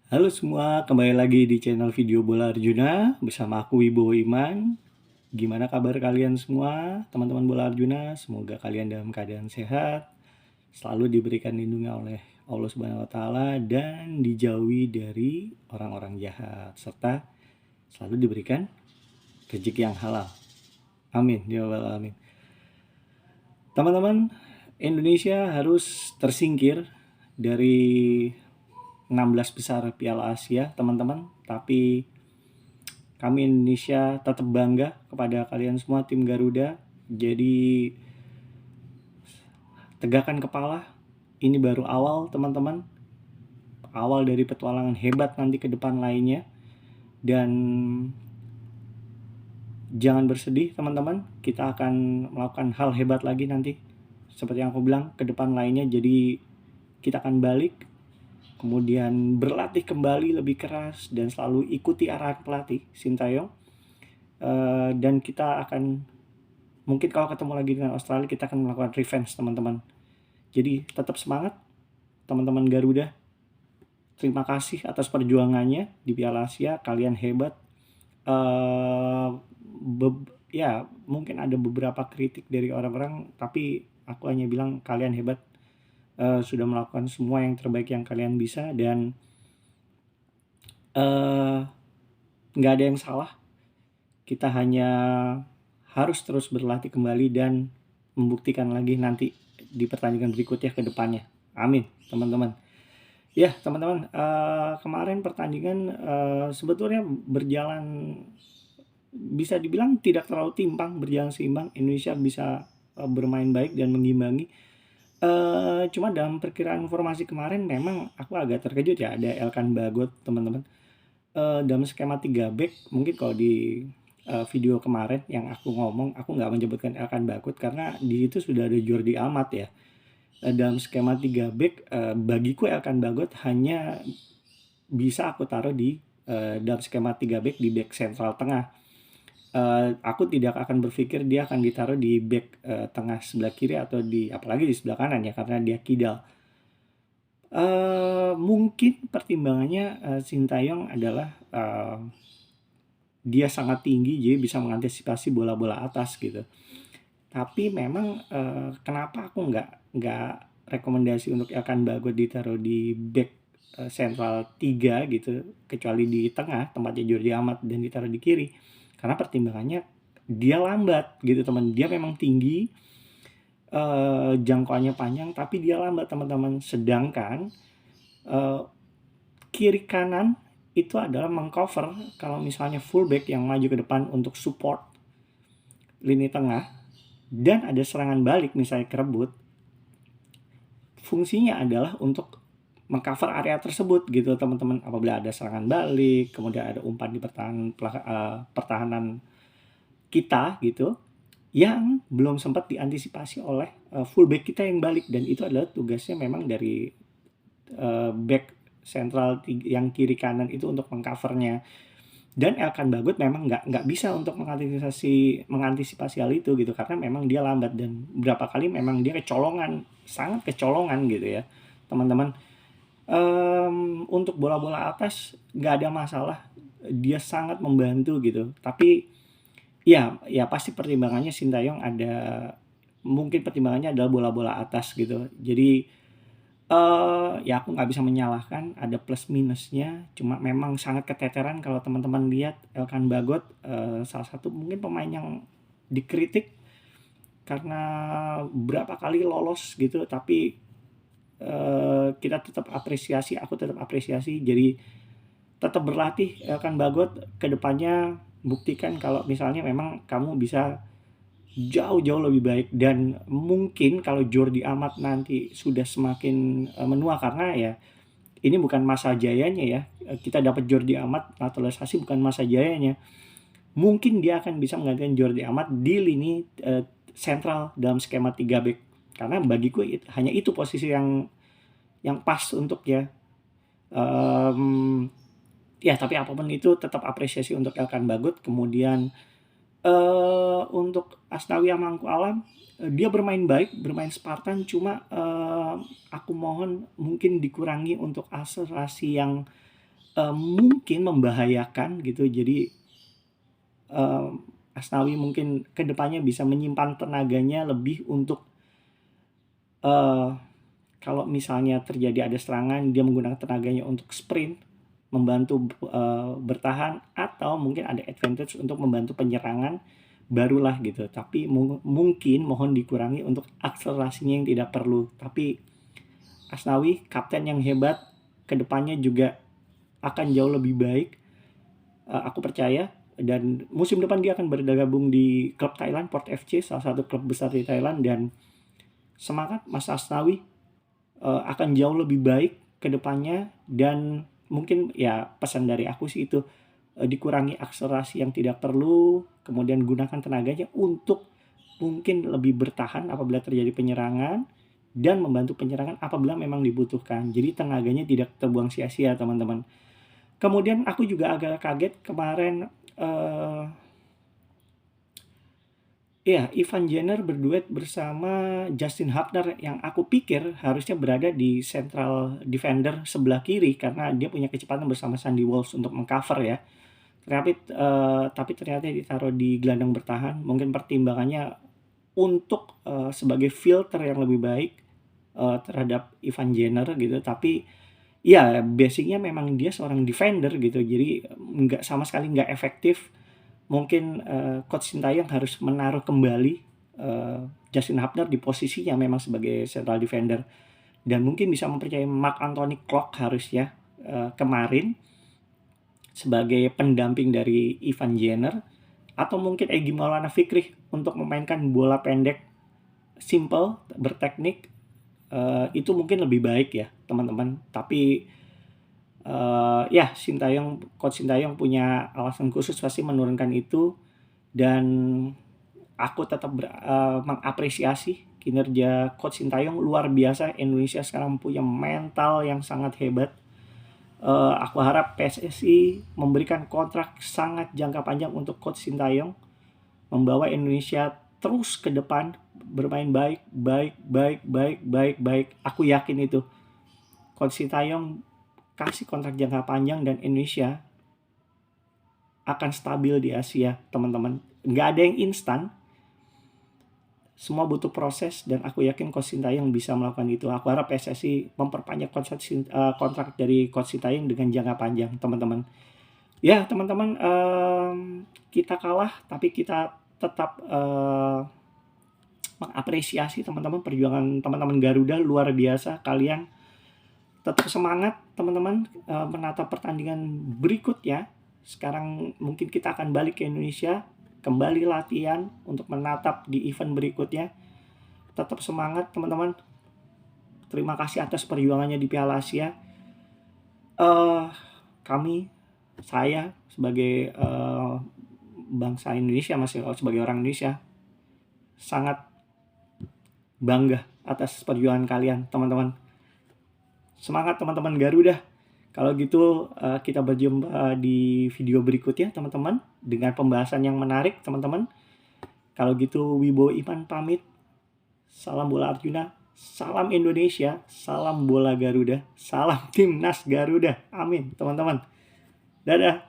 Halo semua, kembali lagi di channel Video Bola Arjuna bersama aku Wibowo Iman. Gimana kabar kalian semua, teman-teman Bola Arjuna? Semoga kalian dalam keadaan sehat, selalu diberikan lindungan oleh Allah Subhanahu wa taala dan dijauhi dari orang-orang jahat serta selalu diberikan rezeki yang halal. Amin ya rabbal alamin. Teman-teman, Indonesia harus tersingkir dari 16 besar Piala Asia, teman-teman. Tapi kami Indonesia tetap bangga kepada kalian semua tim Garuda. Jadi tegakkan kepala. Ini baru awal, teman-teman. Awal dari petualangan hebat nanti ke depan lainnya. Dan jangan bersedih, teman-teman. Kita akan melakukan hal hebat lagi nanti. Seperti yang aku bilang, ke depan lainnya. Jadi kita akan balik, kemudian berlatih kembali lebih keras dan selalu ikuti arahan pelatih Sintayong. Dan kita akan, mungkin kalau ketemu lagi dengan Australia, kita akan melakukan revenge, teman-teman. Jadi tetap semangat, teman-teman Garuda. Terima kasih atas perjuangannya di Piala Asia, kalian hebat. Ya mungkin ada beberapa kritik dari orang-orang, tapi aku hanya bilang kalian hebat. Sudah melakukan semua yang terbaik yang kalian bisa, dan nggak ada yang salah. Kita hanya harus terus berlatih kembali dan membuktikan lagi nanti di pertandingan berikutnya ke depannya. Amin, teman-teman. Ya, teman-teman, kemarin pertandingan sebetulnya berjalan, bisa dibilang tidak terlalu timpang, berjalan seimbang. Indonesia bisa bermain baik dan mengimbangi. Cuma dalam perkiraan formasi kemarin memang aku agak terkejut ya, ada Elkan Bagot, teman-teman. Dalam skema 3 back, mungkin kalau di video kemarin yang aku ngomong, aku nggak menyebutkan Elkan Bagot karena di situ sudah ada Jordi Amat ya. Dalam skema 3 back, bagiku Elkan Bagot hanya bisa aku taruh di dalam skema 3 back di back sentral tengah. Aku tidak akan berpikir dia akan ditaruh di back tengah sebelah kiri atau di apalagi di sebelah kanan ya, karena dia kidal. Mungkin pertimbangannya Sintayong adalah dia sangat tinggi, jadi bisa mengantisipasi bola-bola atas gitu. Tapi memang kenapa aku nggak rekomendasi untuk Elkan Bagot ditaruh di back sentral 3 gitu, kecuali di tengah tempatnya Jordi Amat dan ditaruh di kiri, karena pertimbangannya dia lambat gitu, teman. Dia memang tinggi, jangkauannya panjang, tapi dia lambat, teman-teman. Sedangkan kiri kanan itu adalah mengcover kalau misalnya fullback yang maju ke depan untuk support lini tengah dan ada serangan balik misalnya kerebut, fungsinya adalah untuk mengcover area tersebut gitu, teman-teman. Apabila ada serangan balik, kemudian ada umpan di pertahanan kita gitu yang belum sempat diantisipasi oleh fullback kita yang balik, dan itu adalah tugasnya memang dari back sentral yang kiri kanan itu untuk mengcovernya. Dan Elkan Bagot memang nggak bisa untuk mengantisipasi hal itu gitu, karena memang dia lambat dan berapa kali memang dia kecolongan, sangat kecolongan gitu ya, teman-teman. Untuk bola-bola atas nggak ada masalah, dia sangat membantu gitu. Tapi ya pasti pertimbangannya Sintayong ada, mungkin pertimbangannya adalah bola-bola atas gitu. Jadi ya aku nggak bisa menyalahkan, ada plus minusnya. Cuma memang sangat keteteran kalau teman-teman lihat Elkan Bagot, salah satu mungkin pemain yang dikritik karena berapa kali lolos gitu, tapi kita tetap apresiasi, aku tetap apresiasi. Jadi tetap berlatih Elkan Bagot, kedepannya buktikan kalau misalnya memang kamu bisa jauh-jauh lebih baik. Dan mungkin kalau Jordi Amat nanti sudah semakin menua, karena ya ini bukan masa jayanya ya, kita dapat Jordi Amat naturalisasi bukan masa jayanya, mungkin dia akan bisa menggantikan Jordi Amat di lini sentral dalam skema 3 back, karena bagiku hanya itu posisi yang pas untuk ya. Ya tapi apapun itu tetap apresiasi untuk Elkan Bagot. Kemudian untuk Asnawi Mangkualam, dia bermain baik, bermain Spartan. Cuma aku mohon mungkin dikurangi untuk akselerasi yang mungkin membahayakan gitu. Jadi Asnawi mungkin kedepannya bisa menyimpan tenaganya lebih untuk kalau misalnya terjadi ada serangan, dia menggunakan tenaganya untuk sprint, membantu bertahan, atau mungkin ada advantage untuk membantu penyerangan, barulah gitu. Tapi mungkin mohon dikurangi untuk akselerasinya yang tidak perlu. Tapi Asnawi, kapten yang hebat, kedepannya juga akan jauh lebih baik. Aku percaya. Dan musim depan dia akan bergabung di klub Thailand, Port FC, salah satu klub besar di Thailand. Dan semangat Mas Asnawi, akan jauh lebih baik ke depannya. Dan mungkin ya pesan dari aku sih itu, dikurangi akselerasi yang tidak perlu, kemudian gunakan tenaganya untuk mungkin lebih bertahan apabila terjadi penyerangan, dan membantu penyerangan apabila memang dibutuhkan. Jadi tenaganya tidak terbuang sia-sia, teman-teman. Kemudian aku juga agak kaget kemarin, Ivan Jenner berduet bersama Justin Hubner yang aku pikir harusnya berada di central defender sebelah kiri karena dia punya kecepatan bersama Sandy Walsh untuk mengcover ya. Tapi ternyata ditaruh di gelandang bertahan. Mungkin pertimbangannya untuk sebagai filter yang lebih baik terhadap Ivan Jenner gitu. Tapi ya basicnya memang dia seorang defender gitu. Jadi sama sekali nggak efektif. Mungkin Coach Sintayong harus menaruh kembali Justin Hubner di posisinya memang sebagai central defender, dan mungkin bisa mempercayai Marc Anthony Klopp harusnya kemarin sebagai pendamping dari Ivan Jenner, atau mungkin Egy Maulana Fikri untuk memainkan bola pendek simple berteknik. Itu mungkin lebih baik ya teman-teman. Tapi Coach Sintayong punya alasan khusus pasti menurunkan itu. Dan aku tetap mengapresiasi kinerja Coach Sintayong, luar biasa. Indonesia sekarang punya mental yang sangat hebat. Aku harap PSSI memberikan kontrak sangat jangka panjang untuk Coach Sintayong, membawa Indonesia terus ke depan, bermain baik. Aku yakin itu. Coach Sintayong kasih kontrak jangka panjang dan Indonesia akan stabil di Asia, teman-teman. Nggak ada yang instan. Semua butuh proses, dan aku yakin Coach Sintayong bisa melakukan itu. Aku harap PSSI memperpanjang kontrak dari Coach Sintayong dengan jangka panjang, teman-teman. Ya, teman-teman, kita kalah, tapi kita tetap mengapresiasi teman-teman, perjuangan teman-teman Garuda luar biasa. Kalian tetap semangat teman-teman, menatap pertandingan berikutnya. Sekarang mungkin kita akan balik ke Indonesia, kembali latihan untuk menatap di event berikutnya. Tetap semangat teman-teman. Terima kasih atas perjuangannya di Piala Asia. Saya sebagai bangsa Indonesia, masih sebagai orang Indonesia, sangat bangga atas perjuangan kalian teman-teman. Semangat teman-teman Garuda. Kalau gitu kita berjumpa di video berikutnya teman-teman, dengan pembahasan yang menarik teman-teman. Kalau gitu Wibowo Iman pamit. Salam bola Arjuna, salam Indonesia, salam bola Garuda, salam Timnas Garuda. Amin teman-teman. Dadah.